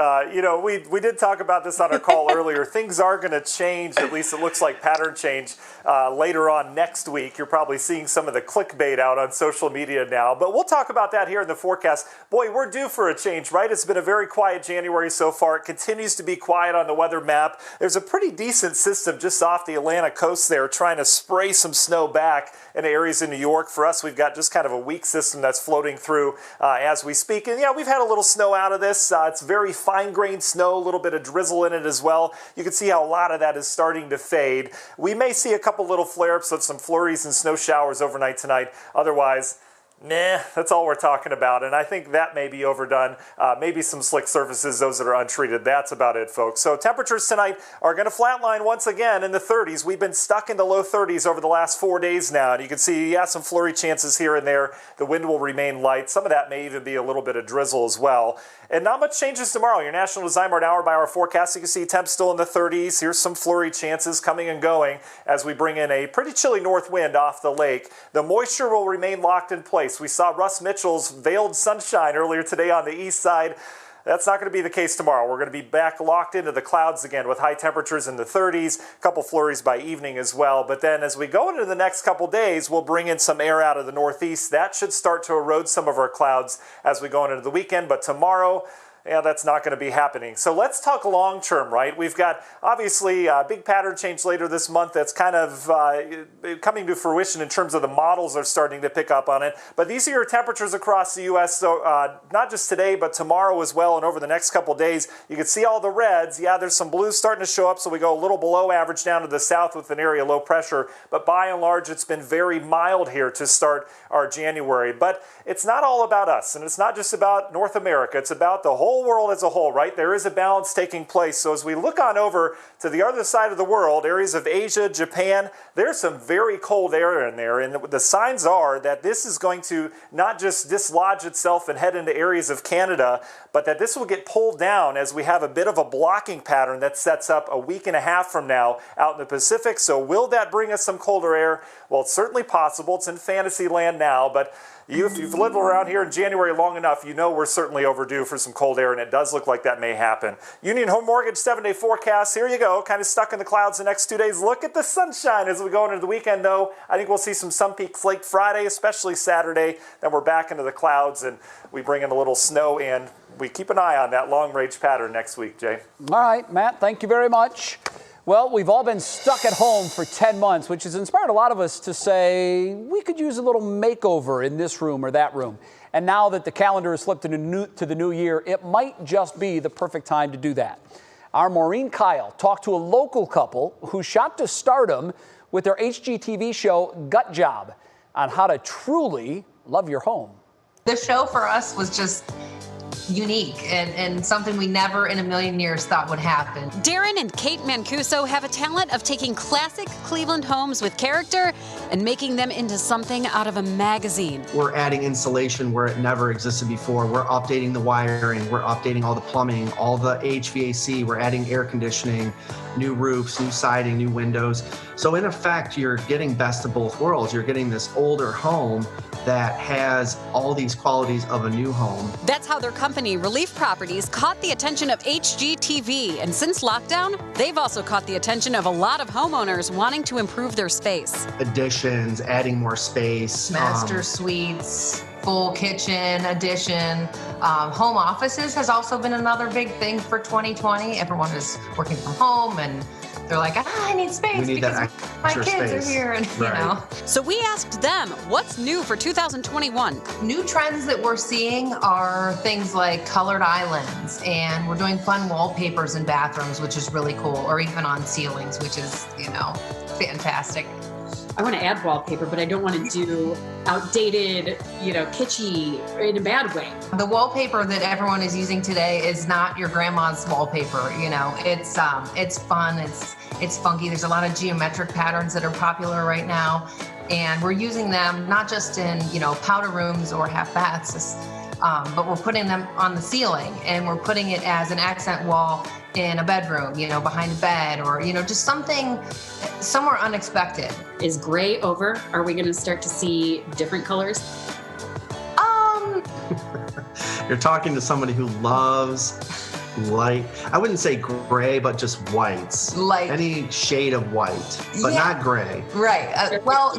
We did talk about this on our call earlier. Things are going to change, at least it looks like pattern change later on next week. You're probably seeing some of the clickbait out on social media now, but we'll talk about that here in the forecast. Boy, we're due for a change, right? It's been a very quiet January so far. It continues to be quiet on the weather map. There's a pretty decent system just off the Atlantic coast there trying to spray some snow back into areas in New York. For us, we've got just kind of a weak system that's floating through as we speak. And yeah, we've had a little snow out of this. It's very fine-grained snow, a little bit of drizzle in it as well. You can see how a lot of that is starting to fade. We may see a couple little flare-ups of some flurries and snow showers overnight tonight. Otherwise, nah, that's all we're talking about, and I think that may be overdone. Maybe some slick surfaces, those that are untreated. That's about it, folks. So temperatures tonight are going to flatline once again in the 30s. We've been stuck in the low 30s over the last 4 days now, and you can see, yeah, some flurry chances here and there. The wind will remain light. Some of that may even be a little bit of drizzle as well. And not much changes tomorrow. Your National Design Mart hour-by-hour forecast, you can see temps still in the 30s. Here's some flurry chances coming and going as we bring in a pretty chilly north wind off the lake. The moisture will remain locked in place. We saw Russ Mitchell's veiled sunshine earlier today on the east side. That's not going to be the case tomorrow. We're going to be back locked into the clouds again with high temperatures in the 30s, a couple flurries by evening as well. But then as we go into the next couple days, we'll bring in some air out of the northeast. That should start to erode some of our clouds as we go into the weekend. But tomorrow, yeah, that's not going to be happening. So let's talk long term, right? We've got obviously a big pattern change later this month that's kind of coming to fruition in terms of the models are starting to pick up on it. But these are your temperatures across the U.S. So not just today, but tomorrow as well, and over the next couple days. You can see all the reds. Yeah, there's some blues starting to show up, so we go a little below average down to the south with an area low pressure. But by and large, it's been very mild here to start our January. But it's not all about us, and it's not just about North America. It's about the whole world as a whole, right? There is a balance taking place. So as we look on over to the other side of the world, areas of Asia, Japan, there's some very cold air in there. And the signs are that this is going to not just dislodge itself and head into areas of Canada, but that this will get pulled down as we have a bit of a blocking pattern that sets up a week and a half from now out in the Pacific. So will that bring us some colder air? Well, it's certainly possible. It's in fantasy land now, but if you've lived around here in January long enough, you know we're certainly overdue for some cold air, and it does look like that may happen. Union Home Mortgage 7-day forecast. Here you go, kind of stuck in the clouds the next 2 days. Look at the sunshine as we go into the weekend, though. I think we'll see some sun peaks late Friday, especially Saturday. Then we're back into the clouds, and we bring in a little snow, and we keep an eye on that long-range pattern next week, Jay. All right, Matt, thank you very much. Well, we've all been stuck at home for 10 months, which has inspired a lot of us to say we could use a little makeover in this room or that room. And now that the calendar has slipped to the new year, it might just be the perfect time to do that. Our Maureen Kyle talked to a local couple who shot to stardom with their HGTV show Gut Job on how to truly love your home. The show for us was just unique and something we never in a million years thought would happen. Darren and Kate Mancuso have a talent of taking classic Cleveland homes with character and making them into something out of a magazine. We're adding insulation where it never existed before. We're updating the wiring. We're updating all the plumbing, all the HVAC. We're adding air conditioning, new roofs, new siding, new windows. So in effect, you're getting best of both worlds. You're getting this older home that has all these qualities of a new home. That's how their company, Relief Properties, caught the attention of HGTV. And since lockdown, they've also caught the attention of a lot of homeowners wanting to improve their space. Additions, adding more space. Master suites, full kitchen addition. Home offices has also been another big thing for 2020. Everyone is working from home and they're like, I need space because my kids are here, and you know. So we asked them, what's new for 2021? New trends that we're seeing are things like colored islands, and we're doing fun wallpapers in bathrooms, which is really cool, or even on ceilings, which is, you know, fantastic. I want to add wallpaper, but I don't want to do outdated, you know, kitschy in a bad way. The wallpaper that everyone is using today is not your grandma's wallpaper. You know, it's fun, it's funky. There's a lot of geometric patterns that are popular right now, and we're using them not just in, you know, powder rooms or half baths, but we're putting them on the ceiling, and we're putting it as an accent wall in a bedroom, you know, behind a bed, or, you know, just something somewhere unexpected. Is gray over? Are we going to start to see different colors? You're talking to somebody who loves light. I wouldn't say gray, but just whites. Light. Any shade of white, but not gray. Right. Well,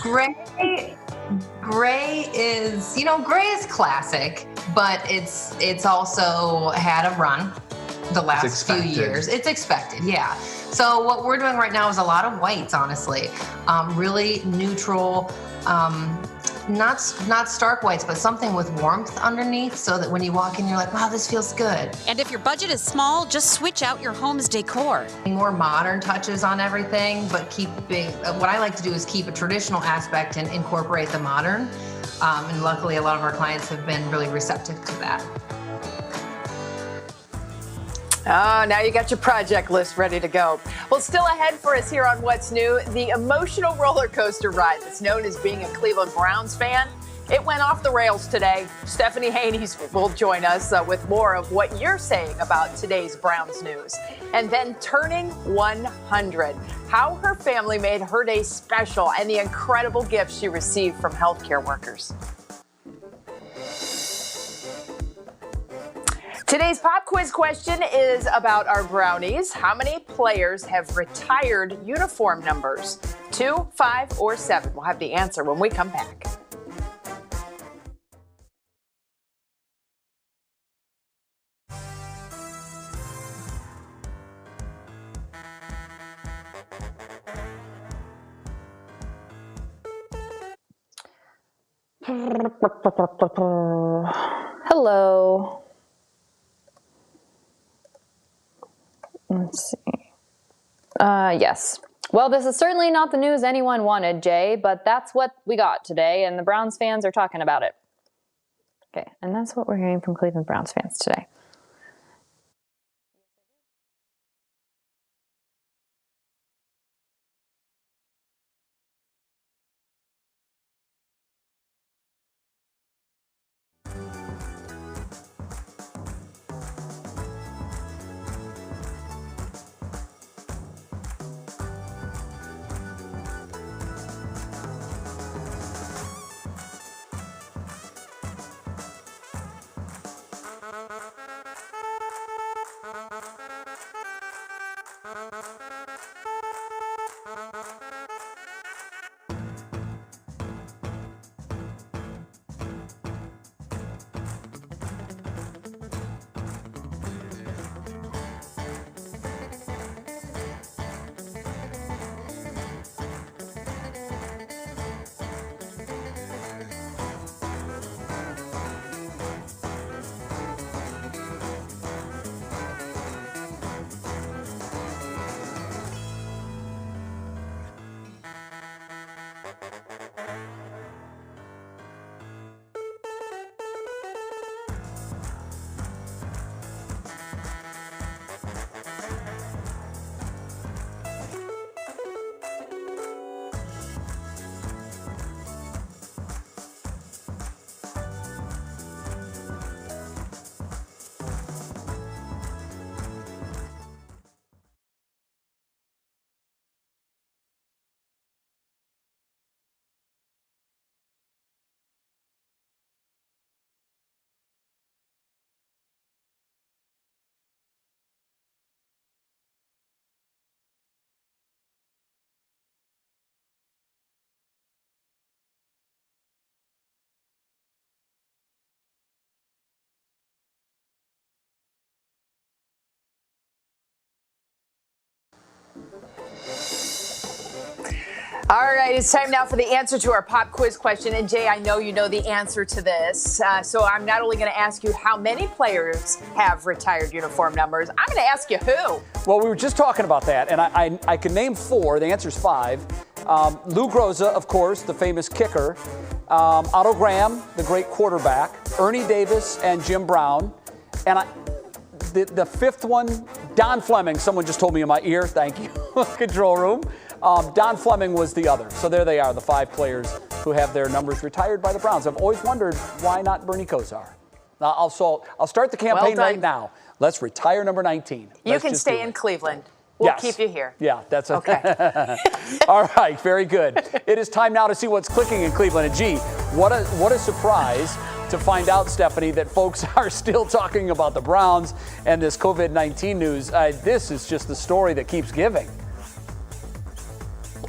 gray is, you know, gray is classic, but it's also had a run the last few years. It's expected, yeah. So what we're doing right now is a lot of whites, honestly. Really neutral, not stark whites, but something with warmth underneath, so that when you walk in, you're like, wow, this feels good. And if your budget is small, just switch out your home's decor. More modern touches on everything, but what I like to do is keep a traditional aspect and incorporate the modern. And luckily, a lot of our clients have been really receptive to that. Oh, now you got your project list ready to go. Well, still ahead for us here on What's New, the emotional roller coaster ride that's known as being a Cleveland Browns fan. It went off the rails today. Stephanie Haney's will join us with more of what you're saying about today's Browns news. And then turning 100, how her family made her day special and the incredible gifts she received from healthcare workers. Today's pop quiz question is about our Brownies. How many players have retired uniform numbers? 2, 5, or 7? We'll have the answer when we come back. Hello. Let's see. Yes. Well, this is certainly not the news anyone wanted, Jay, but that's what we got today, and the Browns fans are talking about it. Okay, and that's what we're hearing from Cleveland Browns fans today. All right, it's time now for the answer to our pop quiz question. And Jay, I know you know the answer to this. So I'm not only going to ask you how many players have retired uniform numbers, I'm going to ask you who. Well, we were just talking about that, and I can name 4. The answer's 5. Lou Groza, of course, the famous kicker. Otto Graham, the great quarterback. Ernie Davis and Jim Brown. And the 5th one, Don Fleming. Someone just told me in my ear. Thank you, control room. Don Fleming was the other. So there they are, the 5 players who have their numbers retired by the Browns. I've always wondered why not Bernie Kosar. Now, I'll start the campaign right now. Let's retire number 19. You can stay in Cleveland. We'll keep you here. Yeah, that's okay. All right, very good. It is time now to see what's clicking in Cleveland. And gee, what a surprise to find out, Stephanie, that folks are still talking about the Browns and this COVID-19 news. This is just the story that keeps giving.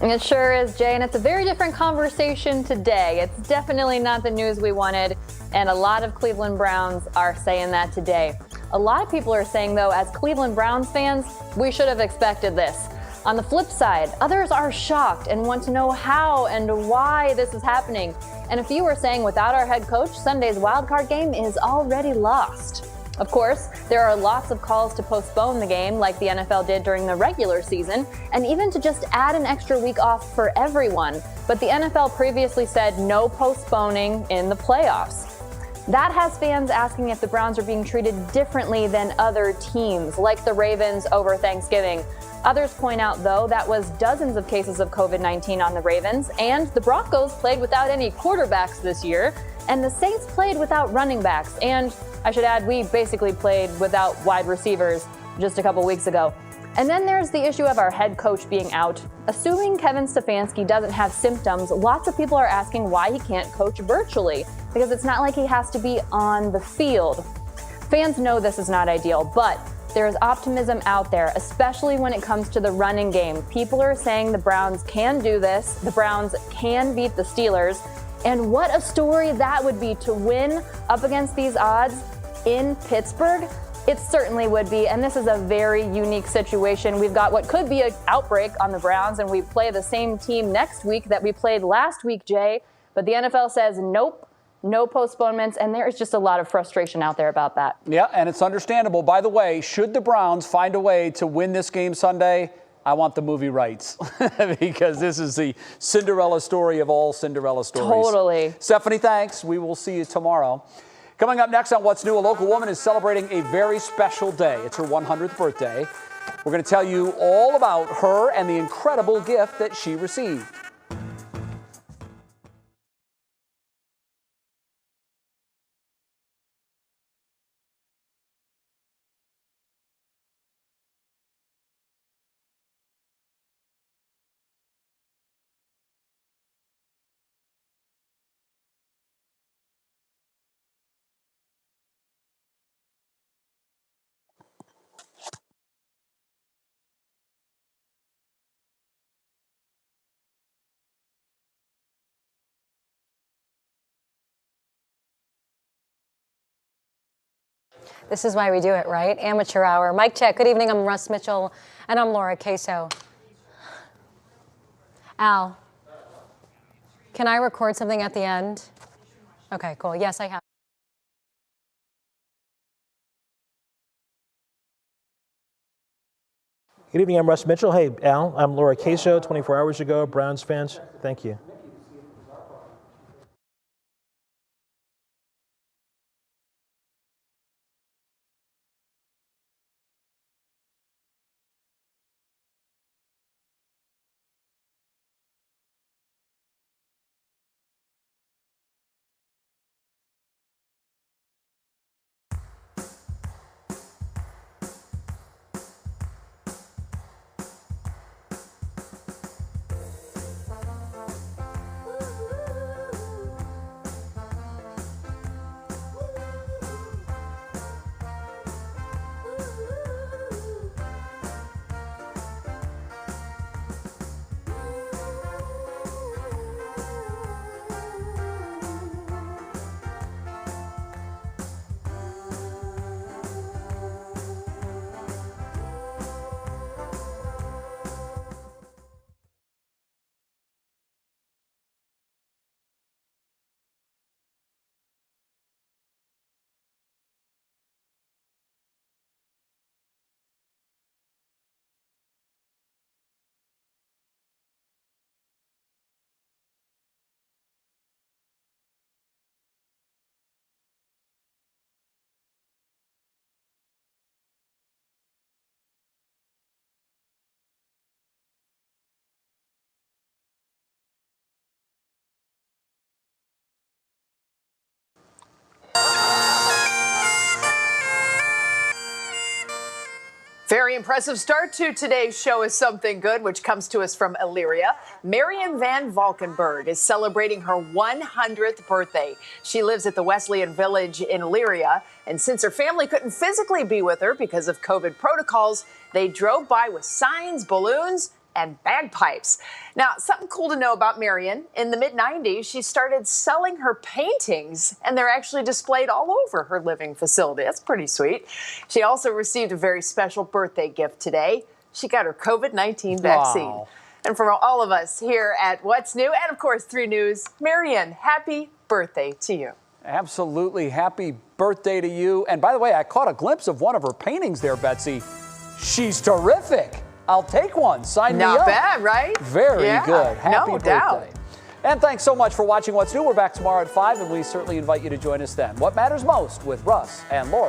It sure is, Jay, and it's a very different conversation today. It's definitely not the news we wanted, and a lot of Cleveland Browns are saying that today. A lot of people are saying, though, as Cleveland Browns fans, we should have expected this. On the flip side, others are shocked and want to know how and why this is happening. And a few are saying without our head coach, Sunday's wildcard game is already lost. Of course, there are lots of calls to postpone the game like the NFL did during the regular season, and even to just add an extra week off for everyone. But the NFL previously said no postponing in the playoffs. That has fans asking if the Browns are being treated differently than other teams, like the Ravens over Thanksgiving. Others point out, though, that was dozens of cases of COVID-19 on the Ravens, and the Broncos played without any quarterbacks this year, and the Saints played without running backs, and I should add, we basically played without wide receivers just a couple weeks ago. And then there's the issue of our head coach being out. Assuming Kevin Stefanski doesn't have symptoms, lots of people are asking why he can't coach virtually, because it's not like he has to be on the field. Fans know this is not ideal, but there is optimism out there, especially when it comes to the running game. People are saying the Browns can do this. The Browns can beat the Steelers. And what a story that would be to win up against these odds in Pittsburgh. It certainly would be, and this is a very unique situation. We've got what could be an outbreak on the Browns, and we play the same team next week that we played last week, Jay. But the NFL says nope, no postponements, and there is just a lot of frustration out there about that. Yeah, and it's understandable. By the way, should the Browns find a way to win this game Sunday, I want the movie rights because this is the Cinderella story of all Cinderella stories. Totally. Stephanie, thanks. We will see you tomorrow. Coming up next on What's New, a local woman is celebrating a very special day. It's her 100th birthday. We're going to tell you all about her and the incredible gift that she received. This is why we do it, right? Amateur hour. Mic check. Good evening. I'm Russ Mitchell, and I'm Laura Queso. Al, can I record something at the end? Okay, cool. Yes, I have. Good evening, I'm Russ Mitchell. Hey, Al, I'm Laura Queso, 24 hours ago, Browns fans. Thank you. Very impressive start to today's show is Something Good, which comes to us from Elyria. Marion Van Valkenburg is celebrating her 100th birthday. She lives at the Wesleyan Village in Elyria, and since her family couldn't physically be with her because of COVID protocols, they drove by with signs, balloons, and bagpipes. Now, something cool to know about Marion. In the mid-90s, she started selling her paintings, and they're actually displayed all over her living facility. That's pretty sweet. She also received a very special birthday gift today. She got her COVID-19 vaccine. Wow. And from all of us here at What's New, and of course 3 News, Marion, happy birthday to you. Absolutely. Happy birthday to you. And by the way, I caught a glimpse of one of her paintings there, Betsy. She's terrific. I'll take one. Sign me up. Not bad, right? Very good. Happy no birthday. doubt. And thanks so much for watching What's New. We're back tomorrow at 5, and we certainly invite you to join us then. What matters most with Russ and Laura.